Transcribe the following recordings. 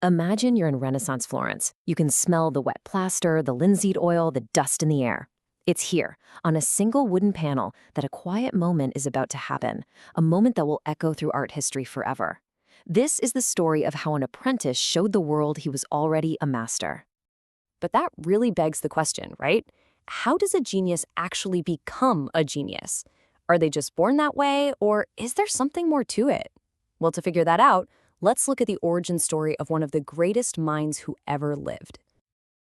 Imagine you're in Renaissance Florence. You can smell the wet plaster, the linseed oil, the dust in the air. It's here, on a single wooden panel, that a quiet moment is about to happen, a moment that will echo through art history forever. This is the story of how an apprentice showed the world he was already a master. But that really begs the question, right? How does a genius actually become a genius? Are they just born that way, or is there something more to it? Well, to figure that out, let's look at the origin story of one of the greatest minds who ever lived.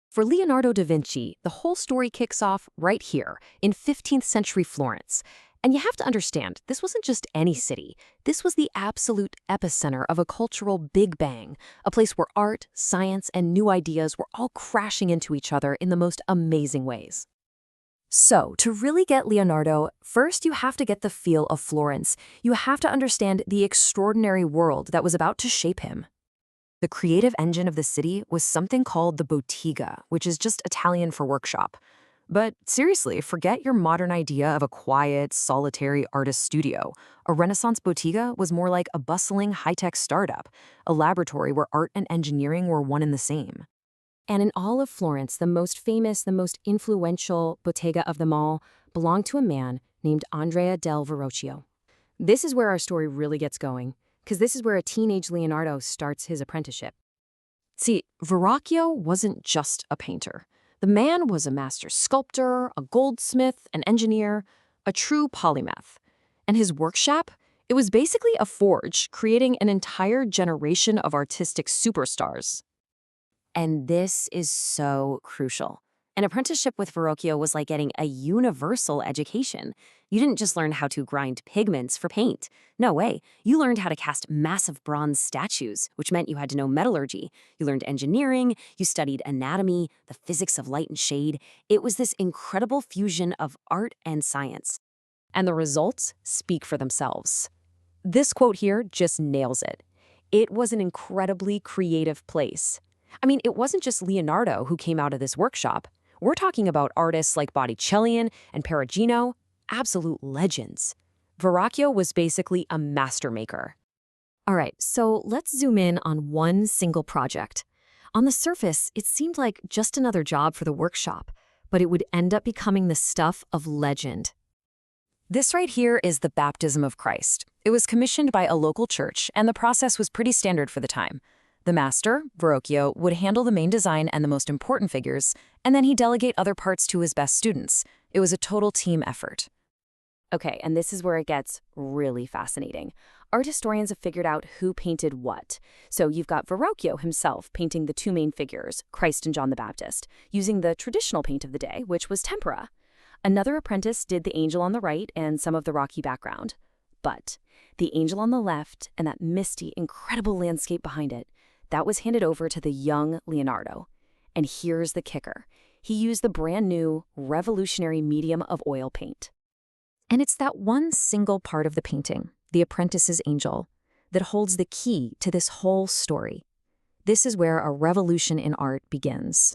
For Leonardo da Vinci, the whole story kicks off right here, in 15th century Florence. And you have to understand, this wasn't just any city. This was the absolute epicenter of a cultural Big Bang, a place where art, science, and new ideas were all crashing into each other in the most amazing ways. So, to really get Leonardo, first you have to get the feel of Florence. You have to understand the extraordinary world that was about to shape him. The creative engine of the city was something called the Bottega, which is just Italian for workshop. But seriously, forget your modern idea of a quiet, solitary artist studio. A Renaissance Bottega was more like a bustling, high-tech startup, a laboratory where art and engineering were one and the same. And in all of Florence, the most famous, the most influential Bottega of them all belonged to a man named Andrea del Verrocchio. This is where our story really gets going, because this is where a teenage Leonardo starts his apprenticeship. See, Verrocchio wasn't just a painter. The man was a master sculptor, a goldsmith, an engineer, a true polymath. And his workshop? It was basically a forge, creating an entire generation of artistic superstars. And this is so crucial. An apprenticeship with Verrocchio was like getting a universal education. You didn't just learn how to grind pigments for paint. No way. You learned how to cast massive bronze statues, which meant you had to know metallurgy. You learned engineering, you studied anatomy, the physics of light and shade. It was this incredible fusion of art and science. And the results speak for themselves. This quote here just nails it. It was an incredibly creative place. I mean, it wasn't just Leonardo who came out of this workshop. We're talking about artists like Botticelli and Perugino, absolute legends. Verrocchio was basically a master maker. All right, so let's zoom in on one single project. On the surface, it seemed like just another job for the workshop, but it would end up becoming the stuff of legend. This right here is the Baptism of Christ. It was commissioned by a local church, and the process was pretty standard for the time. The master, Verrocchio, would handle the main design and the most important figures, and then he'd delegate other parts to his best students. It was a total team effort. Okay, and this is where it gets really fascinating. Art historians have figured out who painted what. So you've got Verrocchio himself painting the two main figures, Christ and John the Baptist, using the traditional paint of the day, which was tempera. Another apprentice did the angel on the right and some of the rocky background. But the angel on the left and that misty, incredible landscape behind it, that was handed over to the young Leonardo. And here's the kicker. He used the brand new, revolutionary medium of oil paint. And it's that one single part of the painting, the apprentice's angel, that holds the key to this whole story. This is where a revolution in art begins.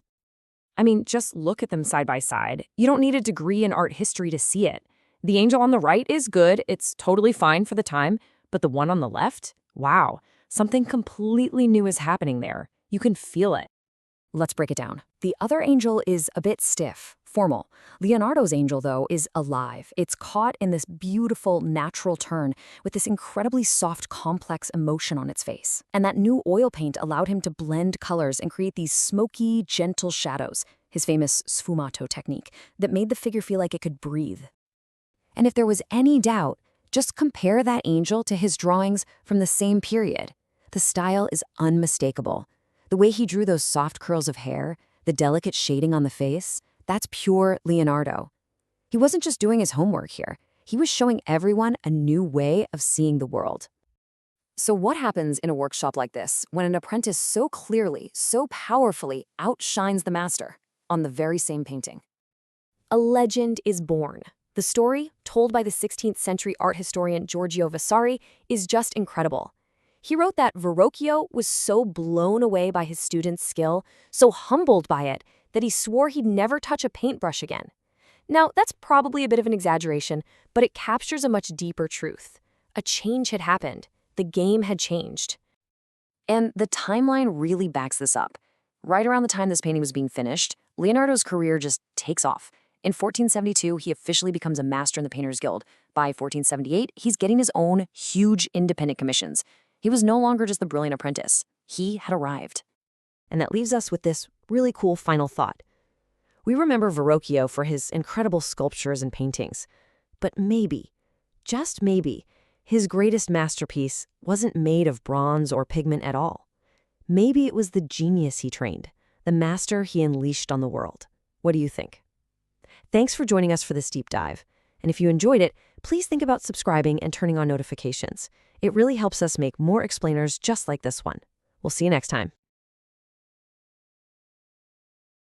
I mean, just look at them side by side. You don't need a degree in art history to see it. The angel on the right is good, it's totally fine for the time, but the one on the left? Wow. Something completely new is happening there. You can feel it. Let's break it down. The other angel is a bit stiff, formal. Leonardo's angel, though, is alive. It's caught in this beautiful, natural turn with this incredibly soft, complex emotion on its face. And that new oil paint allowed him to blend colors and create these smoky, gentle shadows, his famous sfumato technique, that made the figure feel like it could breathe. And if there was any doubt, just compare that angel to his drawings from the same period. The style is unmistakable. The way he drew those soft curls of hair, the delicate shading on the face, that's pure Leonardo. He wasn't just doing his homework here. He was showing everyone a new way of seeing the world. So what happens in a workshop like this when an apprentice so clearly, so powerfully outshines the master on the very same painting? A legend is born. The story, told by the 16th century art historian Giorgio Vasari, is just incredible. He wrote that Verrocchio was so blown away by his student's skill, so humbled by it, that he swore he'd never touch a paintbrush again. Now, that's probably a bit of an exaggeration, but it captures a much deeper truth. A change had happened. The game had changed. And the timeline really backs this up. Right around the time this painting was being finished, Leonardo's career just takes off. In 1472, he officially becomes a master in the Painters Guild. By 1478, he's getting his own huge independent commissions. He was no longer just the brilliant apprentice. He had arrived. And that leaves us with this really cool final thought. We remember Verrocchio for his incredible sculptures and paintings. But maybe, just maybe, his greatest masterpiece wasn't made of bronze or pigment at all. Maybe it was the genius he trained, the master he unleashed on the world. What do you think? Thanks for joining us for this deep dive. And if you enjoyed it, please think about subscribing and turning on notifications. It really helps us make more explainers just like this one. We'll see you next time.